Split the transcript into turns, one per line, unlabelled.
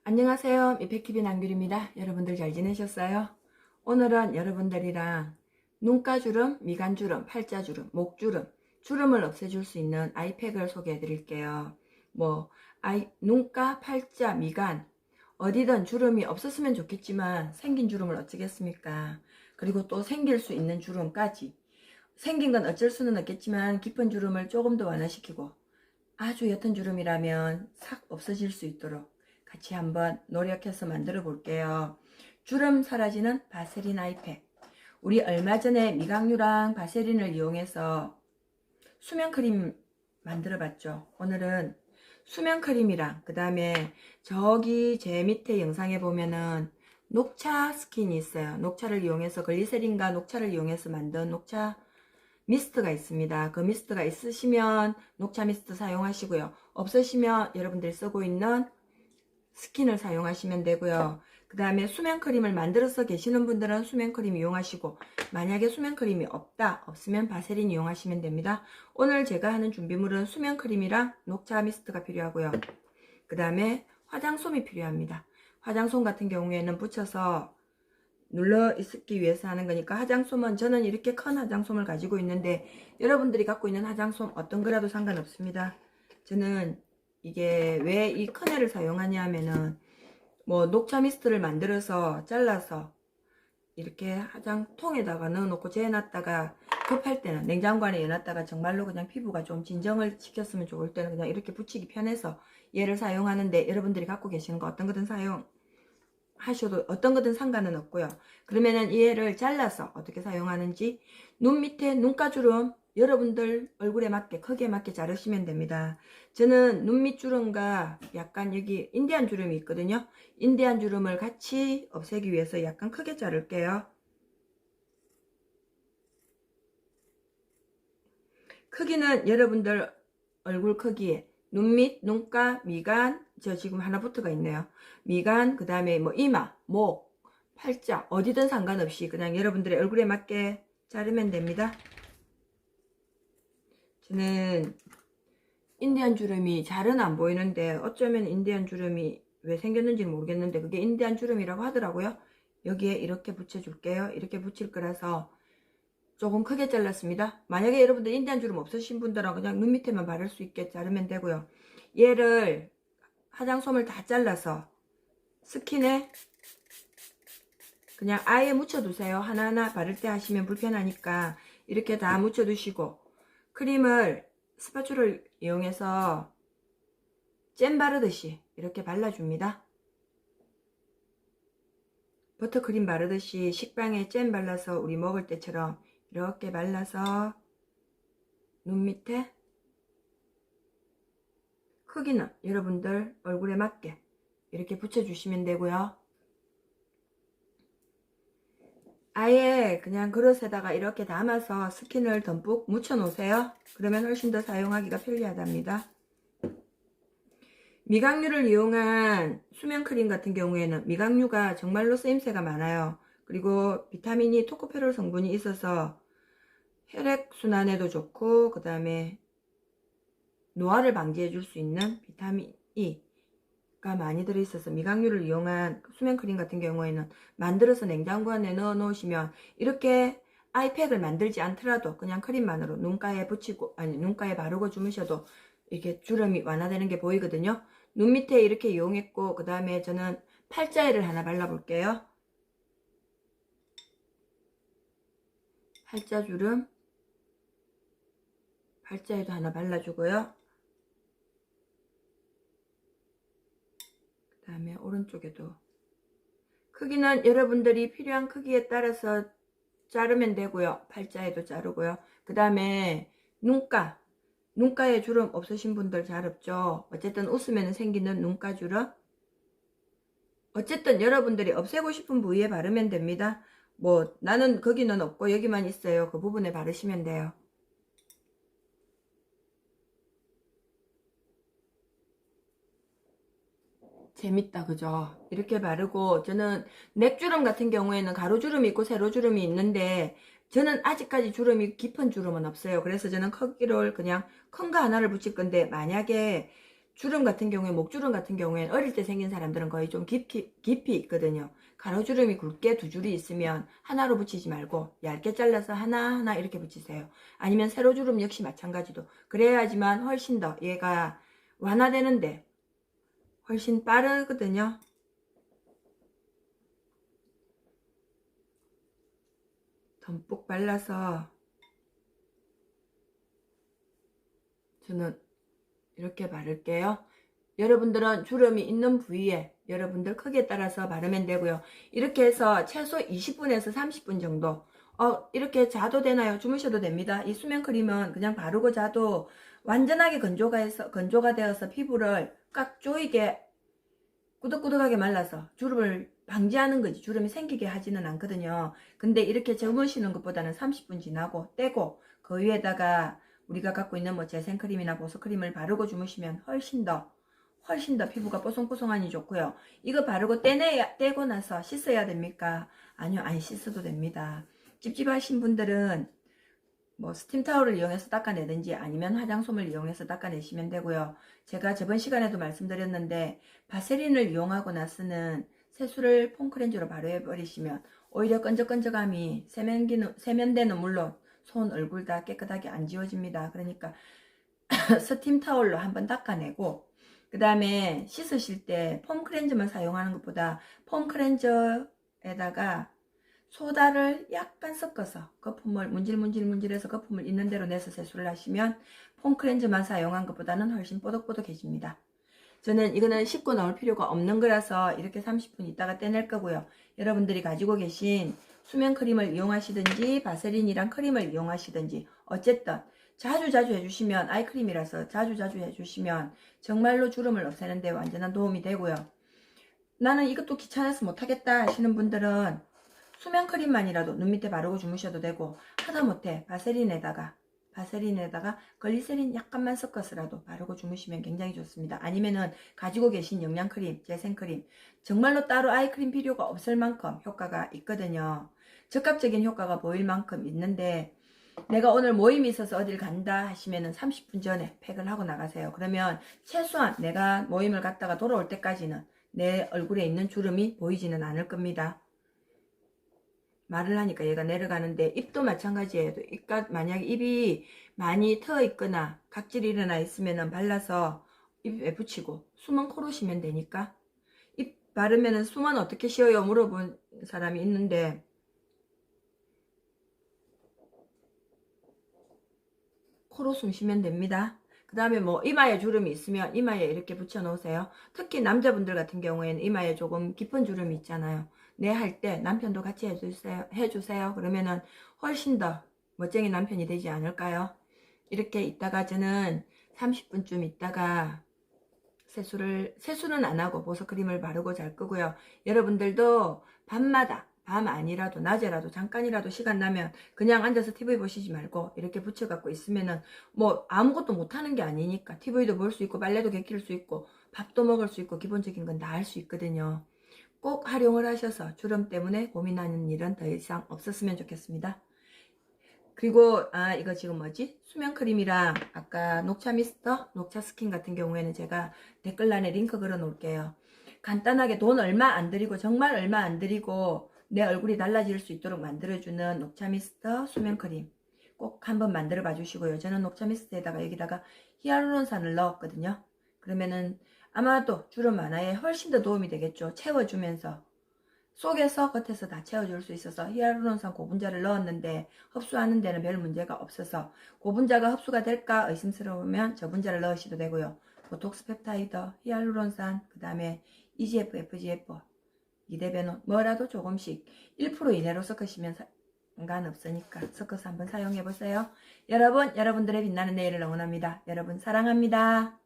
안녕하세요. 이펙티비 남규리입니다. 여러분들 잘 지내셨어요? 오늘은 여러분들이랑 눈가주름, 미간주름, 팔자주름, 목주름, 주름을 없애줄 수 있는 아이팩을 소개해 드릴게요. 눈가, 팔자, 미간 어디든 주름이 없었으면 좋겠지만 생긴 주름을 어쩌겠습니까? 그리고 또 생길 수 있는 주름까지 생긴 건 어쩔 수는 없겠지만 깊은 주름을 조금 더 완화시키고 아주 옅은 주름이라면 싹 없어질 수 있도록 같이 한번 노력해서 만들어 볼게요. 주름 사라지는 바세린 아이팩. 우리 얼마 전에 미강유랑 바세린을 이용해서 수면크림 만들어 봤죠. 오늘은 수면크림이랑 그 다음에 저기 제 밑에 영상에 보면은 녹차 스킨이 있어요. 녹차를 이용해서 글리세린과 녹차를 이용해서 만든 녹차 미스트가 있습니다. 그 미스트가 있으시면 녹차 미스트 사용하시고요. 없으시면 여러분들이 쓰고 있는 스킨을 사용하시면 되고요. 그 다음에 수면크림을 만들어서 계시는 분들은 수면크림 이용하시고, 만약에 수면크림이 없으면 바세린 이용하시면 됩니다. 오늘 제가 하는 준비물은 수면크림이랑 녹차 미스트가 필요하고요. 그 다음에 화장솜이 필요합니다. 화장솜 같은 경우에는 붙여서 눌러 있기 위해서 하는 거니까, 화장솜은 저는 이렇게 큰 화장솜을 가지고 있는데 여러분들이 갖고 있는 화장솜 어떤 거라도 상관없습니다. 저는 이게 왜 이 큰 애를 사용하냐 하면은 녹차 미스트를 만들어서 잘라서 이렇게 화장통에다가 넣어놓고 재놨다가 급할 때는 냉장고 안에 넣어놨다가 정말로 그냥 피부가 좀 진정을 시켰으면 좋을 때는 그냥 이렇게 붙이기 편해서 얘를 사용하는데, 여러분들이 갖고 계시는 거 어떤 거든 사용하셔도 어떤 거든 상관은 없고요. 그러면은 얘를 잘라서 어떻게 사용하는지, 눈 밑에 눈가주름 여러분들 얼굴에 맞게 크게 맞게 자르시면 됩니다. 저는 눈 밑 주름과 약간 여기 인디안 주름이 있거든요. 인디안 주름을 같이 없애기 위해서 약간 크게 자를게요. 크기는 여러분들 얼굴 크기에 눈 밑, 눈가, 미간, 저 지금 하나 붙어가 있네요. 미간, 그 다음에 이마, 목, 팔자 어디든 상관없이 그냥 여러분들의 얼굴에 맞게 자르면 됩니다. 저는 인디안 주름이 잘은 안 보이는데 어쩌면 인디안 주름이 왜 생겼는지 모르겠는데 그게 인디안 주름이라고 하더라고요. 여기에 이렇게 붙여줄게요. 이렇게 붙일 거라서 조금 크게 잘랐습니다. 만약에 여러분들 인디안 주름 없으신 분들은 그냥 눈 밑에만 바를 수 있게 자르면 되고요. 얘를 화장솜을 다 잘라서 스킨에 그냥 아예 묻혀두세요. 하나하나 바를 때 하시면 불편하니까 이렇게 다 묻혀두시고, 크림을 스파츌을 이용해서 잼 바르듯이 이렇게 발라줍니다. 버터크림 바르듯이 식빵에 잼 발라서 우리 먹을 때처럼 이렇게 발라서 눈 밑에, 크기는 여러분들 얼굴에 맞게 이렇게 붙여주시면 되고요. 아예 그냥 그릇에다가 이렇게 담아서 스킨을 듬뿍 묻혀 놓으세요. 그러면 훨씬 더 사용하기가 편리하답니다. 미강유를 이용한 수면크림 같은 경우에는 미강유가 정말로 쓰임새가 많아요. 그리고 비타민이 토코페롤 성분이 있어서 혈액순환에도 좋고, 그 다음에 노화를 방지해 줄 수 있는 비타민 E가 많이 들어있어서 미강유를 이용한 수면크림 같은 경우에는 만들어서 냉장고 안에 넣어 놓으시면, 이렇게 아이팩을 만들지 않더라도 그냥 크림만으로 눈가에 붙이고, 눈가에 바르고 주무셔도 이렇게 주름이 완화되는 게 보이거든요. 눈 밑에 이렇게 이용했고, 그 다음에 저는 팔자에를 하나 발라볼게요. 팔자주름, 팔자에도 하나 발라주고요. 그 다음에 오른쪽에도. 크기는 여러분들이 필요한 크기에 따라서 자르면 되고요. 팔자에도 자르고요. 그 다음에 눈가에 주름 없으신 분들 잘 없죠. 어쨌든 웃으면 생기는 눈가 주름, 어쨌든 여러분들이 없애고 싶은 부위에 바르면 됩니다. 나는 거기는 없고 여기만 있어요. 그 부분에 바르시면 돼요. 재밌다, 그죠? 이렇게 바르고, 저는 넥주름 같은 경우에는 가로주름이 있고 세로주름이 있는데, 저는 아직까지 깊은 주름은 없어요. 그래서 저는 크기를 그냥 큰 거 하나를 붙일 건데, 만약에 주름 같은 경우에, 목주름 같은 경우에 어릴 때 생긴 사람들은 거의 좀 깊이 있거든요. 가로주름이 굵게 두 줄이 있으면 하나로 붙이지 말고 얇게 잘라서 하나하나 이렇게 붙이세요. 아니면 세로주름 역시 마찬가지도. 그래야지만 훨씬 더 얘가 완화되는데 훨씬 빠르거든요. 듬뿍 발라서 저는 이렇게 바를게요. 여러분들은 주름이 있는 부위에 여러분들 크기에 따라서 바르면 되고요. 이렇게 해서 최소 20분에서 30분 정도 이렇게 자도 되나요? 주무셔도 됩니다. 이 수면크림은 그냥 바르고 자도 완전하게 건조가 되어서 피부를 꽉 조이게 꾸덕꾸덕하게 말라서 주름을 방지하는 거지 주름이 생기게 하지는 않거든요. 근데 이렇게 주무시는 것보다는 30분 지나고 떼고 그 위에다가 우리가 갖고 있는 뭐 재생크림이나 보습크림을 바르고 주무시면 훨씬 더 피부가 뽀송뽀송하니 좋고요. 이거 바르고 떼고 나서 씻어야 됩니까? 아니요, 안 씻어도 됩니다. 찝찝하신 분들은 뭐 스팀 타월을 이용해서 닦아내든지 아니면 화장솜을 이용해서 닦아내시면 되고요. 제가 저번 시간에도 말씀드렸는데 바세린을 이용하고 나서는 세수를 폼크렌즈로 바로 해버리시면 오히려 끈적끈적함이 세면대는 물론 손, 얼굴 다 깨끗하게 안 지워집니다. 그러니까 스팀 타월로 한번 닦아내고 그 다음에 씻으실 때 폼크렌즈만 사용하는 것보다 폼크렌즈에다가 소다를 약간 섞어서 거품을 문질문질해서 거품을 있는 대로 내서 세수를 하시면 폼크렌즈만 사용한 것보다는 훨씬 뽀득뽀득해집니다. 저는 이거는 씻고 나올 필요가 없는 거라서 이렇게 30분 있다가 떼낼 거고요. 여러분들이 가지고 계신 수면 크림을 이용하시든지 바세린이랑 크림을 이용하시든지 어쨌든 자주 해주시면 아이크림이라서 자주 해주시면 정말로 주름을 없애는 데 완전한 도움이 되고요. 나는 이것도 귀찮아서 못하겠다 하시는 분들은 수면 크림만이라도 눈 밑에 바르고 주무셔도 되고 하다못해 바세린에다가 글리세린 약간만 섞어서라도 바르고 주무시면 굉장히 좋습니다. 아니면은 가지고 계신 영양크림, 재생크림 정말로 따로 아이크림 필요가 없을 만큼 효과가 있거든요. 적극적인 효과가 보일 만큼 있는데 내가 오늘 모임이 있어서 어딜 간다 하시면은 30분 전에 팩을 하고 나가세요. 그러면 최소한 내가 모임을 갔다가 돌아올 때까지는 내 얼굴에 있는 주름이 보이지는 않을 겁니다. 말을 하니까 얘가 내려가는데 입도 마찬가지예요. 만약에 입이 많이 트어 있거나 각질이 일어나 있으면 발라서 입에 붙이고 숨은 코로 쉬면 되니까. 입 바르면 숨은 어떻게 쉬어요? 물어본 사람이 있는데 코로 숨 쉬면 됩니다. 그 다음에 뭐 이마에 주름이 있으면 이마에 이렇게 붙여 놓으세요. 특히 남자분들 같은 경우에는 이마에 조금 깊은 주름이 있잖아요. 내 할 때 남편도 같이 해주세요. 그러면은 훨씬 더 멋쟁이 남편이 되지 않을까요? 이렇게 있다가 저는 30분쯤 있다가 세수는 안 하고 보습크림을 바르고 잘 거고요. 여러분들도 밤마다 밤 아니라도 낮에라도 잠깐이라도 시간 나면 그냥 앉아서 TV 보시지 말고 이렇게 붙여갖고 있으면은 뭐 아무것도 못하는 게 아니니까 TV도 볼 수 있고 빨래도 개킬 수 있고 밥도 먹을 수 있고 기본적인 건 다 할 수 있거든요. 꼭 활용을 하셔서 주름 때문에 고민하는 일은 더 이상 없었으면 좋겠습니다. 그리고 이거 지금 뭐지? 수면크림이랑 아까 녹차 미스터, 녹차 스킨 같은 경우에는 제가 댓글란에 링크 걸어 놓을게요. 간단하게 돈 얼마 안 들이고 정말 얼마 안 들이고 내 얼굴이 달라질 수 있도록 만들어주는 녹차 미스터 수면크림 꼭 한번 만들어 봐 주시고요. 저는 녹차 미스트에다가 여기다가 히알루론산을 넣었거든요. 그러면은 아마도 주름 완화에 훨씬 더 도움이 되겠죠. 채워주면서 속에서 겉에서 다 채워줄 수 있어서 히알루론산 고분자를 넣었는데 흡수하는 데는 별 문제가 없어서 고분자가 흡수가 될까 의심스러우면 저분자를 넣으셔도 되고요. 보톡스 펩타이드, 히알루론산, 그 다음에 EGF, FGF, 이데베논 뭐라도 조금씩 1% 이내로 섞으시면 상관없으니까 섞어서 한번 사용해보세요. 여러분들의 빛나는 내일을 응원합니다. 여러분 사랑합니다.